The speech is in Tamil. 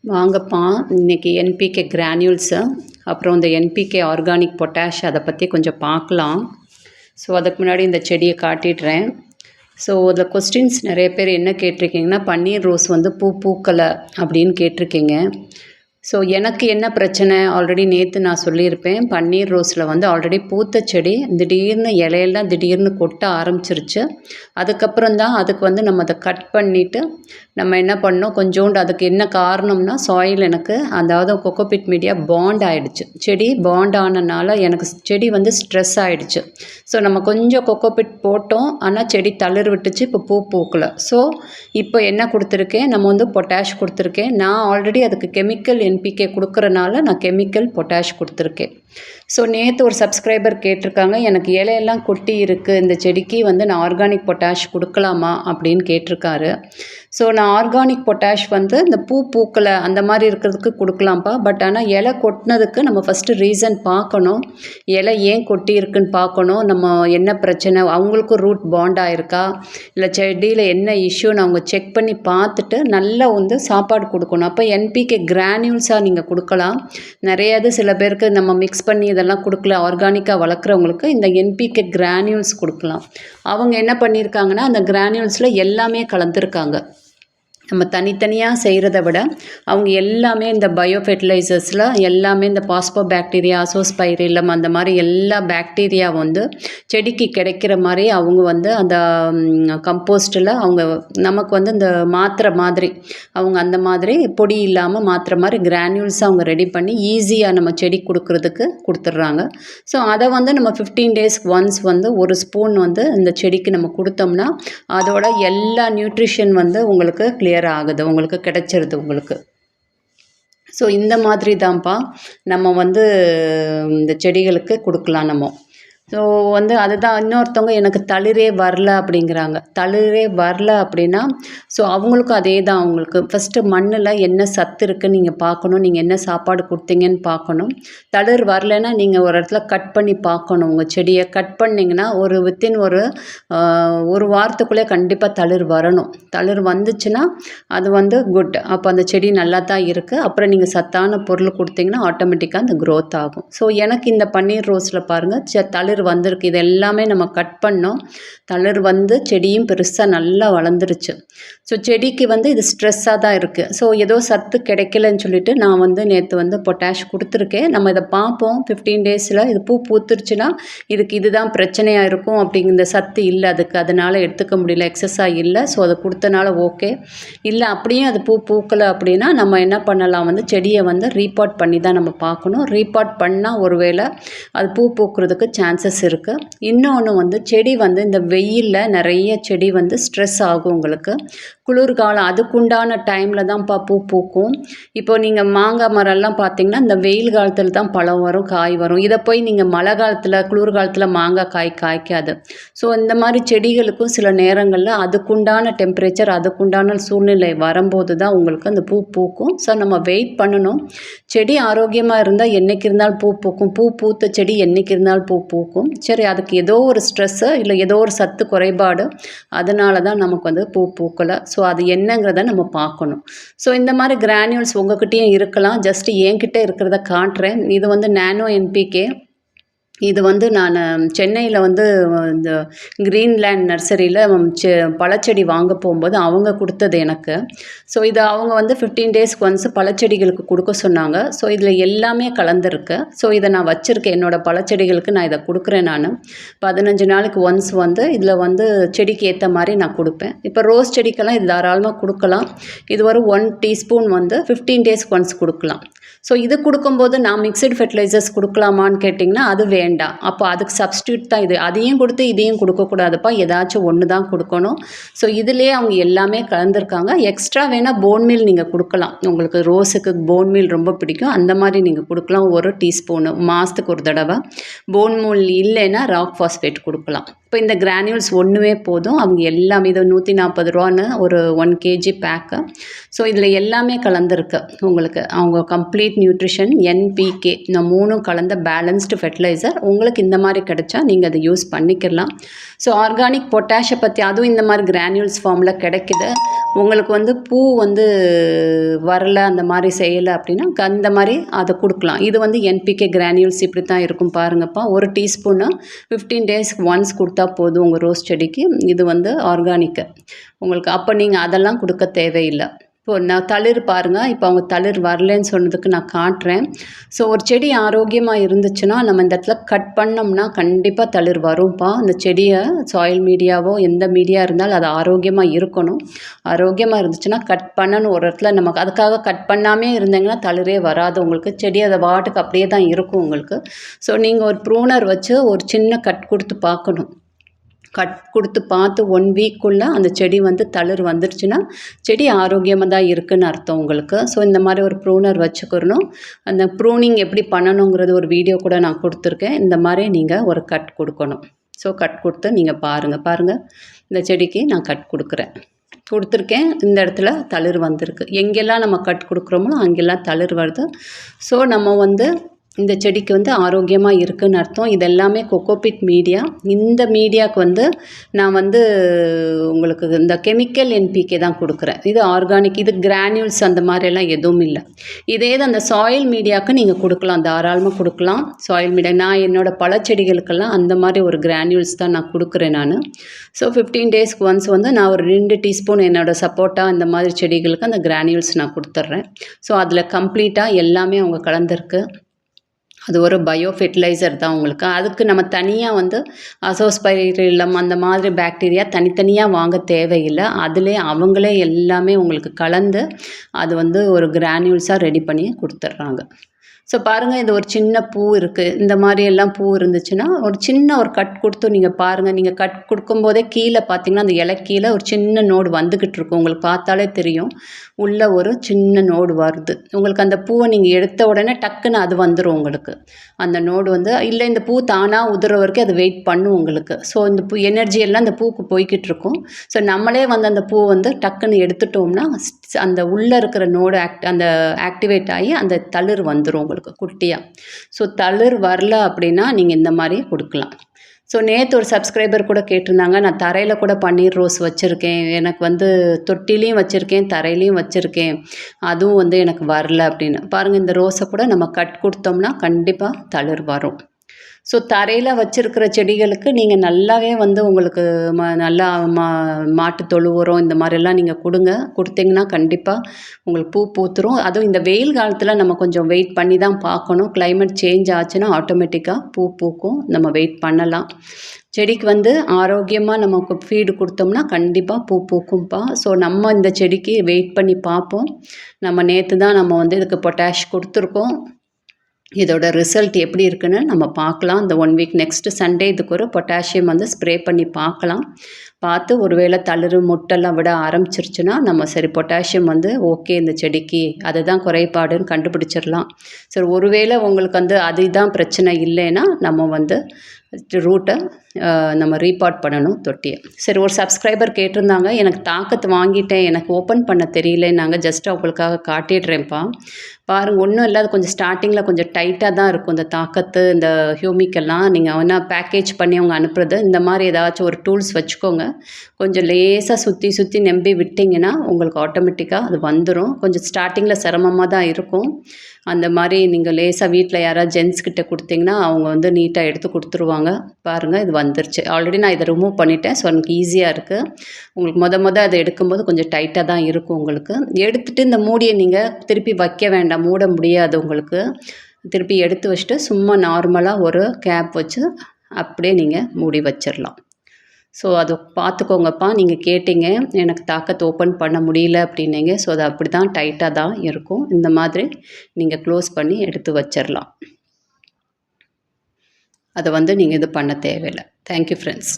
வாங்கப்பா இன்றைக்கி என்பிகே கிரானியூல்ஸு அப்புறம் இந்த என்பிகே ஆர்கானிக் பொட்டாஷ் அதை பற்றி கொஞ்சம் பார்க்கலாம். ஸோ அதுக்கு முன்னாடி இந்த செடியை காட்டிடுறேன். ஸோ அதில் கொஸ்டின்ஸ் நிறைய பேர் என்ன கேட்டிருக்கீங்கன்னா, பன்னீர் ரோஸ் வந்து பூ பூக்கலை அப்படின்னு கேட்டிருக்கீங்க. ஸோ எனக்கு என்ன பிரச்சனை ஆல்ரெடி நேற்று நான் சொல்லியிருப்பேன். பன்னீர் ரோஸில் வந்து ஆல்ரெடி பூத்த செடி திடீர்னு இலையெல்லாம் திடீர்னு கொட்ட ஆரம்பிச்சிருச்சு. அதுக்கப்புறம் தான் அதுக்கு வந்து நம்ம அதை கட் பண்ணிவிட்டு நம்ம என்ன பண்ணோம், கொஞ்சோண்டு அதுக்கு என்ன காரணம்னா சாயில் எனக்கு அதாவது கொக்கோபிட் மீடியா பாண்ட் ஆகிடுச்சு. செடி பாண்ட் ஆனனால எனக்கு செடி வந்து ஸ்ட்ரெஸ் ஆகிடுச்சு. ஸோ நம்ம கொஞ்சம் கொக்கோபிட் போட்டோம், ஆனால் செடி தளிர் விட்டுச்சு, இப்போ பூ பூக்கலை. ஸோ இப்போ என்ன கொடுத்துருக்கேன், நம்ம வந்து பொட்டாஷ் கொடுத்துருக்கேன். நான் ஆல்ரெடி அதுக்கு கெமிக்கல் என்பிகே கொடுக்குறனால நான் கெமிக்கல் பொட்டாஷ் கொடுத்துருக்கேன். ஸோ நேற்று ஒரு சப்ஸ்கிரைபர் கேட்டிருக்காங்க, எனக்கு இலையெல்லாம் கொட்டி இருக்குது, இந்த செடிக்கு வந்து நான் ஆர்கானிக் பொட்டாஷ் கொடுக்கலாமா அப்படின்னு கேட்டிருக்காரு. ஸோ நான் ஆர்கானிக் பொட்டாஷ் வந்து இந்த பூ பூக்கலை அந்த மாதிரி இருக்கிறதுக்கு கொடுக்கலாம்ப்பா. பட் ஆனால் இலை கொட்டினதுக்கு நம்ம ஃபஸ்ட்டு ரீசன் பார்க்கணும். இலை ஏன் கொட்டி இருக்குன்னு பார்க்கணும். நம்ம என்ன பிரச்சனை, அவங்களுக்கும் ரூட் பாண்ட் ஆகிருக்கா இல்லை செடியில் என்ன இஷ்யூன்னு அவங்க செக் பண்ணி பார்த்துட்டு நல்லா வந்து சாப்பாடு கொடுக்கணும். அப்போ என்பிகே கிரானியூல்ஸாக நீங்கள் கொடுக்கலாம். நிறையாது சில பேருக்கு நம்ம மிக்ஸ் பண்ணி இதெல்லாம் கொடுக்கல, ஆர்கானிக்காக வளர்க்குறவங்களுக்கு இந்த என்பிகே கிரானியூல்ஸ் கொடுக்கலாம். அவங்க என்ன பண்ணியிருக்காங்கன்னா, அந்த கிரானியூல்ஸில் எல்லாமே கலந்துருக்காங்க. நம்ம தனித்தனியாக செய்கிறத விட அவங்க எல்லாமே இந்த பயோ ஃபெர்டிலைசர்ஸில் எல்லாமே இந்த பாஸ்போ பாக்டீரியா, அசோஸ்பைரிலம் அந்த மாதிரி எல்லா பாக்டீரியா வந்து செடிக்கு கிடைக்கிற மாதிரி அவங்க வந்து அந்த கம்போஸ்ட்டில் அவங்க நமக்கு வந்து இந்த மாத்திரை மாதிரி அவங்க அந்த மாதிரி பொடி இல்லாமல் மாத்திரை மாதிரி கிரானியூல்ஸ் அவங்க ரெடி பண்ணி ஈஸியாக நம்ம செடி கொடுக்குறதுக்கு கொடுத்துட்றாங்க. ஸோ அதை வந்து நம்ம 15 டேஸ்க்கு ஒன்ஸ் வந்து ஒரு ஸ்பூன் வந்து இந்த செடிக்கு நம்ம கொடுத்தோம்னா அதோட எல்லா நியூட்ரிஷன் வந்து உங்களுக்கு கிளியர் ஆகுது, உங்களுக்கு கிடைச்சிருது உங்களுக்கு. ஸோ இந்த மாதிரி தான்ப்பா நம்ம வந்து இந்த செடிகளுக்கு கொடுக்கலாம் நம்ம. ஸோ வந்து அதுதான் இன்னொருத்தவங்க எனக்கு தளிரே வரல அப்படிங்கிறாங்க. தளிரே வரல அப்படின்னா ஸோ அவங்களுக்கும் அதே தான். அவங்களுக்கு ஃபஸ்ட்டு மண்ணில் என்ன சத்து இருக்குதுன்னு நீங்கள் பார்க்கணும், நீங்கள் என்ன சாப்பாடு கொடுத்தீங்கன்னு பார்க்கணும். தளிர் வரலைன்னா நீங்கள் ஒரு இடத்துல கட் பண்ணி பார்க்கணும். உங்கள் செடியை கட் பண்ணிங்கன்னா ஒரு வித்தின் ஒரு வாரத்துக்குள்ளே கண்டிப்பாக தளிர் வரணும். தளிர் வந்துச்சுன்னா அது வந்து குட், அப்போ அந்த செடி நல்லா தான் இருக்குது. அப்புறம் நீங்கள் சத்தான பொருள் கொடுத்தீங்கன்னா ஆட்டோமேட்டிக்காக அந்த க்ரோத் ஆகும். ஸோ எனக்கு இந்த பன்னீர் ரோஸில் பாருங்கள் தளிர் வந்திருக்கு. இது எல்லாமே நம்ம கட் பண்ணோம், தளிர் வந்து செடியும் பெருசாக நல்லா வளர்ந்துருச்சு. ஸோ செடிக்கு வந்து இது ஸ்ட்ரெஸ்ஸாக தான் இருக்குது. ஸோ ஏதோ சத்து கிடைக்கலன்னு சொல்லிட்டு நான் வந்து நேற்று வந்து பொட்டாஷ் கொடுத்துருக்கேன். நம்ம இதை பார்ப்போம் 15 டேஸில் இது பூ பூத்துருச்சுன்னா இதுக்கு இதுதான் பிரச்சனையாக இருக்கும் அப்படிங்கிற சத்து இல்லை அதுக்கு, அதனால் எடுத்துக்க முடியல, எக்ஸஸாக இல்லை. ஸோ அதை கொடுத்தனால ஓகே. இல்லை அப்படியே அது பூ பூக்கலை அப்படின்னா நம்ம என்ன பண்ணலாம், வந்து செடியை வந்து ரீபாட் பண்ணி தான் நம்ம பார்க்கணும். ரீபாட் பண்ணால் ஒருவேளை அது பூ பூக்கிறதுக்கு சான்சஸ் இருக்குது. இன்னொன்று வந்து செடி வந்து இந்த வெயிலில் நிறைய செடி வந்து ஸ்ட்ரெஸ் ஆகும் உங்களுக்கு. குளிர்காலம் அதுக்குண்டான டைமில் தான்ப்பா பூ பூக்கும். இப்போ நீங்கள் மாங்காய் மரம்லாம் பார்த்தீங்கன்னா இந்த வெயில் காலத்தில் தான் பழம் வரும், காய் வரும். இதை போய் நீங்கள் மழை காலத்தில் குளிர்காலத்தில் மாங்காய் காய்க்காது. ஸோ இந்த மாதிரி செடிகளுக்கும் சில நேரங்களில் அதுக்குண்டான டெம்பரேச்சர் அதுக்குண்டான சூழ்நிலை வரும்போது தான் உங்களுக்கு அந்த பூ பூக்கும். ஸோ நம்ம வெயிட் பண்ணணும். செடி ஆரோக்கியமாக இருந்தால் என்றைக்கு இருந்தாலும் பூ பூக்கும். பூ பூத்த செடி என்றைக்கு இருந்தாலும் பூ பூக்கும். சரி, அதுக்கு ஏதோ ஒரு ஸ்ட்ரெஸ்ஸு இல்லை ஏதோ ஒரு சத்து குறைபாடு, அதனால தான் நமக்கு வந்து பூ பூக்கலை. ஸோ அது என்னங்கிறத நம்ம பார்க்கணும். ஸோ இந்த மாதிரி கிரானியூல்ஸ் உங்கள்கிட்டயும் இருக்கலாம். ஜஸ்ட்டு என்கிட்ட இருக்கிறத காட்டுறேன். இது வந்து நானோ என்பிகே. இது வந்து நான் சென்னையில் வந்து இந்த கிரீன்லேண்ட் நர்சரியில் பழச்செடி வாங்க போகும்போது அவங்க கொடுத்தது எனக்கு. ஸோ இதை அவங்க வந்து 15 டேஸ்க்கு ஒன்ஸ் பழச்செடிகளுக்கு கொடுக்க சொன்னாங்க. ஸோ இதில் எல்லாமே கலந்துருக்கு. ஸோ இதை நான் வச்சுருக்கேன், என்னோடய பழச்செடிகளுக்கு நான் இதை கொடுக்குறேன். நான் 15 நாளைக்கு ஒன்ஸ் வந்து இதில் வந்து செடிக்கு ஏற்ற மாதிரி நான் கொடுப்பேன். இப்போ ரோஸ் செடிக்கெல்லாம் இது தாராளமாக கொடுக்கலாம். இது ஒரு 1 டீஸ்பூன் வந்து 15 டேஸ்க்கு ஒன்ஸ் கொடுக்கலாம். ஸோ இது கொடுக்கும்போது நான் மிக்சட் ஃபெர்டிலைசர்ஸ் கொடுக்கலாமான்னு கேட்டிங்கன்னா அது வேண்டாம். அப்போ அதுக்கு சப்ஸ்டியூட் தான் இது. அதையும் கொடுத்து இதையும் கொடுக்கக்கூடாதுப்பா, ஏதாச்சும் ஒன்று தான் கொடுக்கணும். ஸோ இதிலே அவங்க எல்லாமே கலந்துருக்காங்க. எக்ஸ்ட்ரா வேணால் போன் மீல் நீங்கள் கொடுக்கலாம். உங்களுக்கு ரோஸுக்கு போன் மீல் ரொம்ப பிடிக்கும், அந்த மாதிரி நீங்கள் கொடுக்கலாம். 1 டீஸ்பூனு மாதத்துக்கு ஒரு தடவை. போன் மீல் இல்லைன்னா ராக் ஃபாஸ்பேட் கொடுக்கலாம். இப்போ இந்த கிரானியூல்ஸ் ஒன்றுமே போதும். அவங்க எல்லாமே இது 140 ரூபான்னு ஒரு 1 kg பேக்கு. ஸோ இதில் எல்லாமே கலந்துருக்கு உங்களுக்கு. அவங்க கம்ப்ளீட் நியூட்ரிஷன், என்பிகே இந்த 3 கலந்த பேலன்ஸ்டு ஃபெர்டிலைசர். உங்களுக்கு இந்த மாதிரி கிடைச்சா நீங்கள் அதை யூஸ் பண்ணிக்கலாம். ஸோ ஆர்கானிக் பொட்டாஷை பற்றி அதுவும் இந்த மாதிரி கிரானியூல்ஸ் ஃபார்மில் கிடைக்குது. உங்களுக்கு வந்து பூ வந்து வரலை அந்த மாதிரி செய்யலை அப்படின்னா அந்த மாதிரி அதை கொடுக்கலாம். இது வந்து என்பிகே கிரானியூல்ஸ் இப்படி தான் இருக்கும் பாருங்கப்பா. ஒரு டீஸ்பூனு 15 டேஸ்க்கு ஒன்ஸ் கொடுத்தா போதும் உங்கள் ரோஸ் செடிக்கு. இது வந்து ஆர்கானிக்கு உங்களுக்கு. அப்போ நீங்கள் அதெல்லாம் கொடுக்க தேவையில்லை. இப்போ நான் தளிர் பாருங்கள், இப்போ அவங்க தளிர் வரலன்னு சொன்னதுக்கு நான் காட்டுறேன். ஸோ ஒரு செடி ஆரோக்கியமாக இருந்துச்சுன்னா நம்ம இந்த இடத்துல கட் பண்ணோம்னா கண்டிப்பாக தளிர் வரும்ப்பா. அந்த செடியை சாயில் மீடியாவோ எந்த மீடியா இருந்தாலும் அது ஆரோக்கியமாக இருக்கணும். ஆரோக்கியமாக இருந்துச்சுன்னா கட் பண்ணணும் ஒரு இடத்துல. நமக்கு அதுக்காக கட் பண்ணாமே இருந்தீங்கன்னா தளிரே வராது உங்களுக்கு. செடி அதை வாட்டுக்கு அப்படியே தான் இருக்கும் உங்களுக்கு. ஸோ நீங்கள் ஒரு ப்ரூனர் வச்சு ஒரு சின்ன கட் கொடுத்து பார்க்கணும். கட் கொடுத்து பார்த்து 1 வீக்குள்ளே அந்த செடி வந்து தளிர் வந்துடுச்சுன்னா செடி ஆரோக்கியமாக தான் இருக்குதுன்னு அர்த்தம் உங்களுக்கு. ஸோ இந்த மாதிரி ஒரு ப்ரூனர் வச்சுக்கிறணும். அந்த ப்ரூனிங் எப்படி பண்ணணுங்கிறது ஒரு வீடியோ கூட நான் கொடுத்துருக்கேன். இந்த மாதிரி நீங்கள் ஒரு கட் கொடுக்கணும். ஸோ கட் கொடுத்து நீங்கள் பாருங்கள் இந்த செடிக்கு நான் கட் கொடுத்துருக்கேன். இந்த இடத்துல தளிர் வந்திருக்கு. எங்கெல்லாம் நம்ம கட் கொடுக்குறோமோ அங்கெல்லாம் தளிர் வருது. ஸோ நம்ம வந்து இந்த செடிக்கு வந்து ஆரோக்கியமாக இருக்குதுன்னு அர்த்தம். இது எல்லாமே கொக்கோபிட் மீடியா. இந்த மீடியாவுக்கு வந்து நான் வந்து உங்களுக்கு இந்த கெமிக்கல் என்பிகே தான் கொடுக்குறேன். இது ஆர்கானிக், இது கிரானியூல்ஸ் அந்த மாதிரியெல்லாம் எதுவும் இல்லை. இதே தான் அந்த சாயில் மீடியாவுக்கு நீங்கள் கொடுக்கலாம், தாராளமாக கொடுக்கலாம். சாயில் மீடியா நான் என்னோடய பல செடிகளுக்கெல்லாம் அந்த மாதிரி ஒரு கிரானியூல்ஸ் தான் நான் கொடுக்குறேன் நான். ஸோ 15 டேஸ்க்கு ஒன்ஸ் வந்து நான் ஒரு 2 டீஸ்பூன் என்னோடய சப்போட்டா இந்த மாதிரி செடிகளுக்கு அந்த கிரானியூல்ஸ் நான் கொடுத்துட்றேன். ஸோ அதில் கம்ப்ளீட்டாக எல்லாமே அவங்க கலந்துருக்கு. அது ஒரு பயோ ஃபெர்டிலைசர் தான் உங்களுக்கு. அதுக்கு நம்ம தனியாக வந்து அசோஸ்பைரில்லம் அந்த மாதிரி பாக்டீரியா தனித்தனியாக வாங்க தேவையில்லை. அதிலே அவங்களே எல்லாமே உங்களுக்கு கலந்து அது வந்து ஒரு கிரானியூல்ஸாக ரெடி பண்ணி கொடுத்துட்றாங்க. ஸோ பாருங்கள், இது ஒரு சின்ன பூ இருக்குது. இந்த மாதிரி எல்லாம் பூ இருந்துச்சுன்னா ஒரு சின்ன ஒரு கட் கொடுத்து நீங்கள் பாருங்கள். நீங்கள் கட் கொடுக்கும்போதே கீழே பார்த்தீங்கன்னா அந்த இலை கீழே ஒரு சின்ன நோடு வந்துக்கிட்டு இருக்கும். உங்களுக்கு பார்த்தாலே தெரியும் உள்ளே ஒரு சின்ன நோடு வருது. உங்களுக்கு அந்த பூவை நீங்கள் எடுத்த உடனே டக்குன்னு அது வந்துடும் உங்களுக்கு. அந்த நோடு வந்து இல்லை இந்த பூ தானாக உதிர வரைக்கும் அது வெயிட் பண்ணும் உங்களுக்கு. ஸோ இந்த பூ எனர்ஜி எல்லாம் அந்த பூக்கு போய்கிட்டு இருக்கும். ஸோ நம்மளே வந்து அந்த பூ வந்து டக்குன்னு எடுத்துட்டோம்னா அந்த உள்ளே இருக்கிற நோடு அந்த ஆக்டிவேட் ஆகி அந்த தளிர் வந்துடும் உங்களுக்கு குட்டியாக. ஸோ தளிர் வரல அப்படின்னா நீங்கள் இந்த மாதிரி கொடுக்கலாம். ஸோ நேற்று ஒரு சப்ஸ்கிரைபர் கூட கேட்டிருந்தாங்க, நான் தரையில் கூட பன்னீர் ரோஸ் வச்சுருக்கேன், எனக்கு வந்து தொட்டிலையும் வச்சுருக்கேன் தரையிலையும் வச்சுருக்கேன், அதுவும் வந்து எனக்கு வரல அப்படின்னு. பாருங்கள், இந்த ரோஸை கூட நம்ம கட் கொடுத்தோம்னா கண்டிப்பாக தளிர் வரும். ஸோ தரையில் வச்சுருக்கிற செடிகளுக்கு நீங்கள் நல்லாவே வந்து உங்களுக்கு நல்லா மாட்டு தொழு உரம் இந்த மாதிரிலாம் நீங்கள் கொடுத்தீங்கன்னா கண்டிப்பாக உங்களுக்கு பூ பூத்துரும். அதுவும் இந்த வெயில் காலத்தில் நம்ம கொஞ்சம் வெயிட் பண்ணி தான் பார்க்கணும். கிளைமேட் சேஞ்ச் ஆச்சுன்னா ஆட்டோமேட்டிக்காக பூ பூக்கும். நம்ம வெயிட் பண்ணலாம். செடிக்கு வந்து ஆரோக்கியமாக நமக்கு ஃபீடு கொடுத்தோம்னா கண்டிப்பாக பூ பூக்கும்ப்பா. ஸோ நம்ம இந்த செடிக்கு வெயிட் பண்ணி பார்ப்போம். நம்ம நேற்று தான் நம்ம வந்து இதுக்கு பொட்டாஷ் கொடுத்துருக்கோம். இதோட ரிசல்ட் எப்படி இருக்குன்னு நம்ம பார்க்கலாம். இந்த 1 வீக் நெக்ஸ்ட்டு சண்டே இதுக்கு ஒரு பொட்டாசியம் வந்து ஸ்ப்ரே பண்ணி பார்க்கலாம். பார்த்து ஒருவேளை தளிர் மொட்டெல்லாம் விட ஆரம்பிச்சிருச்சுன்னா நம்ம சரி பொட்டாசியம் வந்து ஓகே இந்த செடிக்கு அதுதான் குறைபாடுன்னு கண்டுபிடிச்சிடலாம். சரி, ஒருவேளை உங்களுக்கு வந்து அதுதான் பிரச்சனை இல்லைன்னா நம்ம வந்து ரூட்டை நம்ம ரீபாட் பண்ணணும் தொட்டியை. சரி, ஒரு சப்ஸ்கிரைபர் கேட்டிருந்தாங்க, எனக்கு தாக்கத்து வாங்கிட்டேன், எனக்கு ஓப்பன் பண்ண தெரியலன்னாங்க. ஜஸ்ட் அவங்களுக்காக காட்டிடுறேன்ப்பா. பாருங்கள், ஒன்றும் இல்லை, அது கொஞ்சம் ஸ்டார்டிங்கில் கொஞ்சம் டைட்டாக தான் இருக்கும் இந்த தாக்கத்து இந்த ஹியூமிக்கெல்லாம். நீங்கள் வேணால் பேக்கேஜ் பண்ணி அவங்க அனுப்புறது இந்த மாதிரி ஏதாச்சும் ஒரு டூல்ஸ் வச்சுக்கோங்க. கொஞ்சம் லேசாக சுற்றி நம்பி விட்டிங்கன்னா உங்களுக்கு ஆட்டோமேட்டிக்காக அது வந்துடும். கொஞ்சம் ஸ்டார்டிங்கில் சிரமமாக தான் இருக்கும். அந்த மாதிரி நீங்கள் லேசாக வீட்டில் யாராவது ஜென்ஸ்கிட்ட கொடுத்தீங்கன்னா அவங்க வந்து நீட்டாக எடுத்து கொடுத்துருவாங்க. பாருங்கள், இது வந்துருச்சு. ஆல்ரெடி நான் இதை ரிமூவ் பண்ணிட்டேன். ஸோ எனக்கு ஈஸியாக இருக்குது. உங்களுக்கு அதை எடுக்கும்போது கொஞ்சம் டைட்டாக தான் இருக்கும் உங்களுக்கு. எடுத்துகிட்டு இந்த மூடியை நீங்கள் திருப்பி வைக்க வேண்டாம், மூட முடியாது உங்களுக்கு. திருப்பி எடுத்து வச்சுட்டு சும்மா நார்மலாக ஒரு கேப் வச்சு அப்படியே நீங்கள் மூடி வச்சிடலாம். ஸோ அதை பார்த்துக்கோங்கப்பா. நீங்கள் கேட்டிங்க எனக்கு தாக்கத்தை ஓப்பன் பண்ண முடியல அப்படின்னீங்க. ஸோ அது அப்படி தான் டைட்டாக தான் இருக்கும். இந்த மாதிரி நீங்கள் க்ளோஸ் பண்ணி எடுத்து வச்சிடலாம். அதை வந்து நீங்கள் இது பண்ண தேவையில்லை. Thank you friends.